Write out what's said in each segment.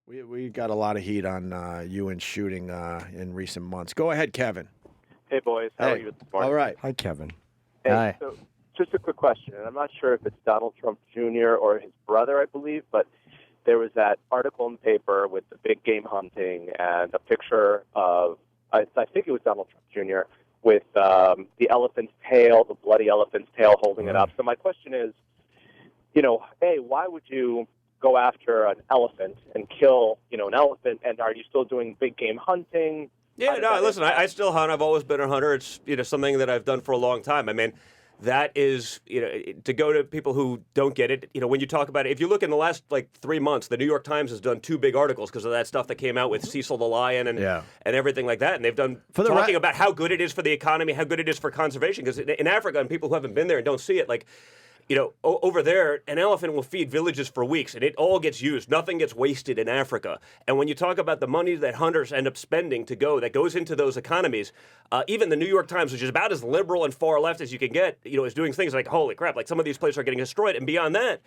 We got a lot of heat on you and shooting in recent months. Go ahead, Kevin. Hey, boys. How are you this morning? All right. Hi, Kevin. Hey, Hi. so just a quick question, and I'm not sure if it's Donald Trump Jr. or his brother, I believe, but there was that article in the paper with the big game hunting and a picture of, I think it was Donald Trump Jr., with the elephant's tail, the bloody elephant's tail holding it up. So my question is, A, why would you go after an elephant and kill, an elephant, and are you still doing big game hunting? Yeah, no, listen, I still hunt. I've always been a hunter. It's, something that I've done for a long time. I mean, that is, to go to people who don't get it, when you talk about it, if you look in the last, 3 months, the New York Times has done 2 big articles because of that stuff that came out with Cecil the lion and everything like that. And they've done talking about how good it is for the economy, how good it is for conservation. Because in Africa, and people who haven't been there and don't see it, over there, an elephant will feed villages for weeks, and it all gets used. Nothing gets wasted in Africa. And when you talk about the money that hunters end up spending that goes into those economies, even the New York Times, which is about as liberal and far left as you can get, is doing things like, holy crap, some of these places are getting destroyed. And beyond that,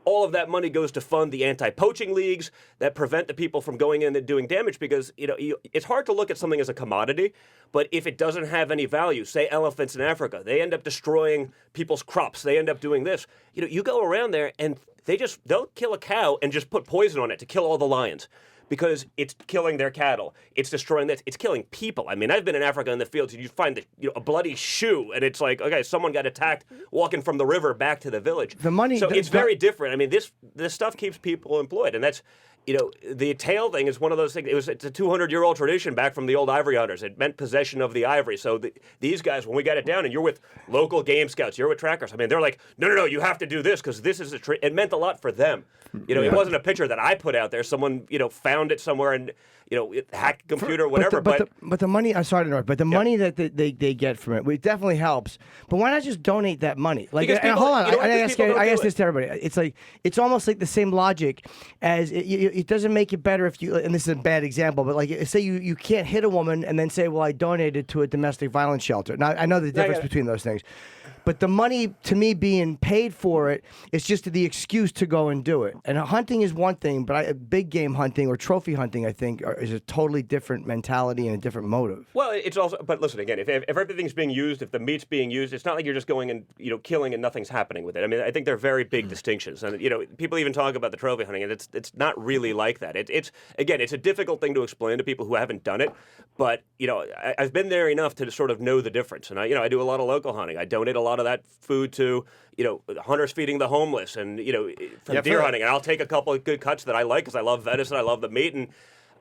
all of that money goes to fund the anti-poaching leagues that prevent the people from going in and doing damage because, it's hard to look at something as a commodity, but if it doesn't have any value, say elephants in Africa, they end up destroying people's crops. They end up doing this. You go around there and they'll kill a cow and just put poison on it to kill all the lions. Because it's killing their cattle. It's destroying this. It's killing people. I mean, I've been in Africa in the fields, and you find a bloody shoe, and it's like, okay, someone got attacked walking from the river back to the village. It's very different. I mean, this stuff keeps people employed, and that's, the tail thing is one of those things. It's a 200-year-old tradition back from the old ivory hunters. It meant possession of the ivory. So these guys, when we got it down, and you're with local game scouts, you're with trackers. I mean, they're like, no, you have to do this because this is it meant a lot for them. It wasn't a picture that I put out there. Someone, found it somewhere and, hacked a computer, whatever. But the money, I'm sorry to interrupt, but the money that they get from it definitely helps. But why not just donate that money? Hold on, I ask this to everybody. It's it's almost like the same logic as it doesn't make it better if you, and this is a bad example, but say you can't hit a woman and then say, well, I donated to a domestic violence shelter. Now, I know the difference between those things. But the money, to me, being paid for it is just the excuse to go and do it. And hunting is one thing, but big game hunting or trophy hunting, I think, is a totally different mentality and a different motive. Well, it's also, but listen, again, if everything's being used, if the meat's being used, it's not like you're just going and, killing and nothing's happening with it. I mean, I think they're very big distinctions. And, people even talk about the trophy hunting, and it's not really like that. It's a difficult thing to explain to people who haven't done it. But, I've been there enough to sort of know the difference. And I do a lot of local hunting. I donate a lot of that food to, hunters feeding the homeless and, from deer hunting. And I'll take a couple of good cuts that I like because I love venison, I love the meat. And,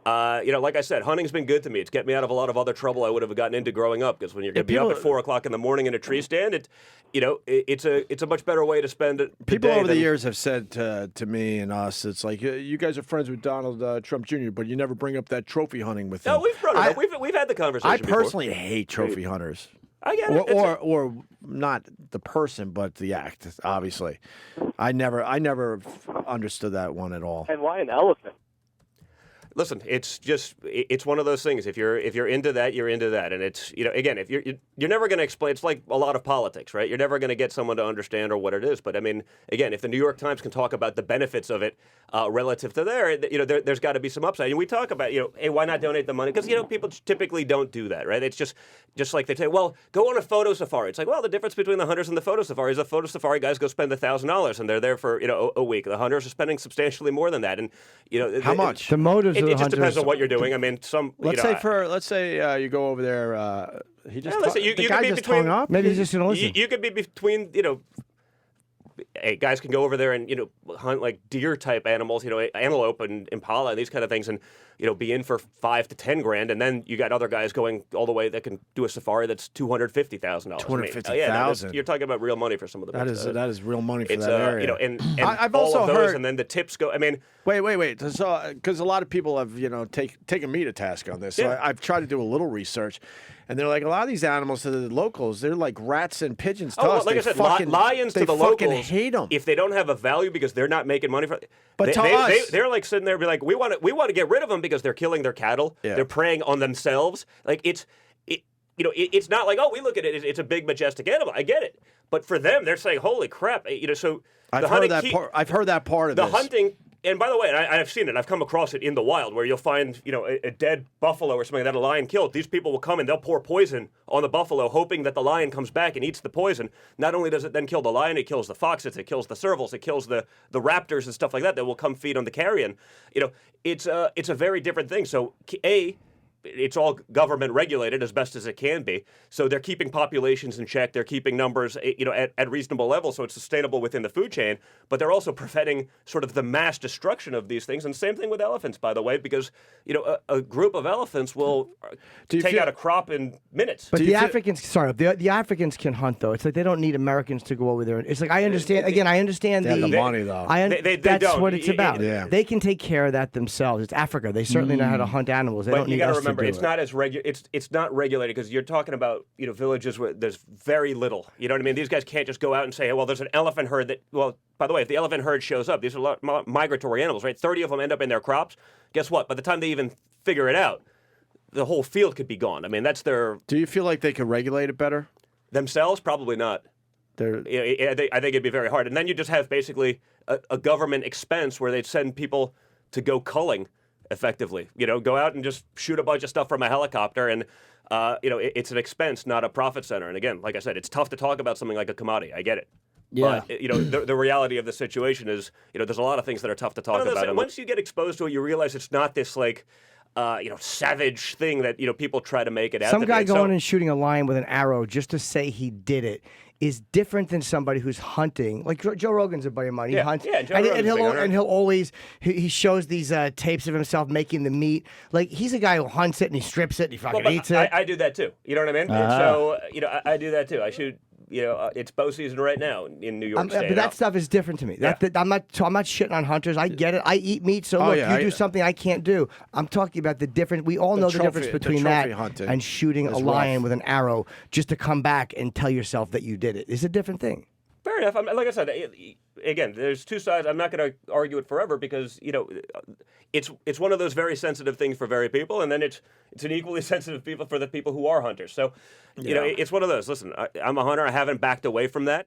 like I said, hunting's been good to me. It's kept me out of a lot of other trouble I would have gotten into growing up because when you're going to be up at 4 o'clock in the morning in a tree stand, it's a much better way to spend it. People over the years have said to me and us, it's like, you guys are friends with Donald Trump Jr., but you never bring up that trophy hunting with him. No, we've brought it up. We've had the conversation I personally hate trophy hunters. I get it. Or not the person, but the act. Obviously, I never understood that one at all. And why an elephant? Listen, it's one of those things. If you're into that, you're into that, and it's again, if you're never going to explain. It's like a lot of politics, right? You're never going to get someone to understand or what it is. But I mean, again, if the New York Times can talk about the benefits of it relative to there's got to be some upside. And we talk about hey, why not donate the money? Because people typically don't do that, right? It's just like they say, well, go on a photo safari. It's like, well, the difference between the hunters and the photo safari is the photo safari guys go spend $1,000 and they're there for a week. The hunters are spending substantially more than that, and how much? The motives. It just depends on what you're doing. I mean, let's say you go over there. He just listen, the guy just hung up. Maybe he's just going to listen. You could be between hey, guys can go over there and hunt like deer type animals, antelope and impala and these kind of things, and be in for $5,000 to $10,000, and then you got other guys going all the way that can do a safari that's $250,000. $250,000. You're talking about real money for some of the that is real money for that area. And I've all also of those, heard, and then the tips go. I mean, wait. So because a lot of people have taken me to task on this, so I've tried to do a little research. And they're like, a lot of these animals to the locals, they're like rats and pigeons to us. Like I said, lions to the locals, hate them. If they don't have a value because they're not making money for it. But to us, they're like sitting there and be like, we want to get rid of them because they're killing their cattle. Yeah. They're preying on themselves. Like it's not like, oh, we look at it, it's a big majestic animal. I get it. But for them, they're saying, holy crap. So I've heard that part of the this. hunting And by the way, I've seen it. I've come across it in the wild, where you'll find, a dead buffalo or something that a lion killed. These people will come and they'll pour poison on the buffalo, hoping that the lion comes back and eats the poison. Not only does it then kill the lion, it kills the foxes, it kills the servals, it kills the raptors and stuff like that will come feed on the carrion. It's a very different thing. So, it's all government regulated as best as it can be. So they're keeping populations in check. They're keeping numbers, at reasonable levels, so it's sustainable within the food chain. But they're also preventing sort of the mass destruction of these things. And same thing with elephants, by the way, because a group of elephants will take out a crop in minutes. But the Africans can hunt though. It's like they don't need Americans to go over there. It's like I understand. I understand they have the money though. That's don't. what it's about. Yeah. They can take care of that themselves. It's Africa. They certainly know how to hunt animals. They don't need us to do it's it. not as it's not regulated, because you're talking about villages where there's very little. You know what I mean? These guys can't just go out and say, hey, well, there's an elephant herd that. Well, by the way, if the elephant herd shows up, these are migratory animals, right? 30 of them end up in their crops. Guess what? By the time they even figure it out, the whole field could be gone. I mean, that's their. Do you feel like they could regulate it better Themselves? Probably not. I think it'd be very hard. And then you just have basically a government expense where they'd send people to go culling. Effectively, go out and just shoot a bunch of stuff from a helicopter, and it's an expense, not a profit center. And again, like I said, it's tough to talk about something like a commodity. I get it. Yeah. But the reality of the situation is, there's a lot of things that are tough to talk about. And once you get exposed to it, you realize it's not this savage thing that people try to make it out. Some guy going and shooting a lion with an arrow just to say he did it is different than somebody who's hunting. Like Joe Rogan's a buddy of mine. He hunts, and he'll always he shows these tapes of himself making the meat. Like he's a guy who hunts it and he strips it and he fucking eats it. I do that too. You know what I mean? And so I do that too. I shoot. It's bow season right now in New York State. But that stuff is different to me. Yeah. I'm not shitting on hunters. I get it. I eat meat, so look, you do something I can't do. I'm talking about the difference. We all know the difference between that and shooting a lion with an arrow just to come back and tell yourself that you did it. It's a different thing. Fair enough. Like I said, again, there's two sides. I'm not going to argue it forever because it's one of those very sensitive things for very people, and then it's an equally sensitive people for the people who are hunters. So it's one of those. Listen, I'm a hunter. I haven't backed away from that.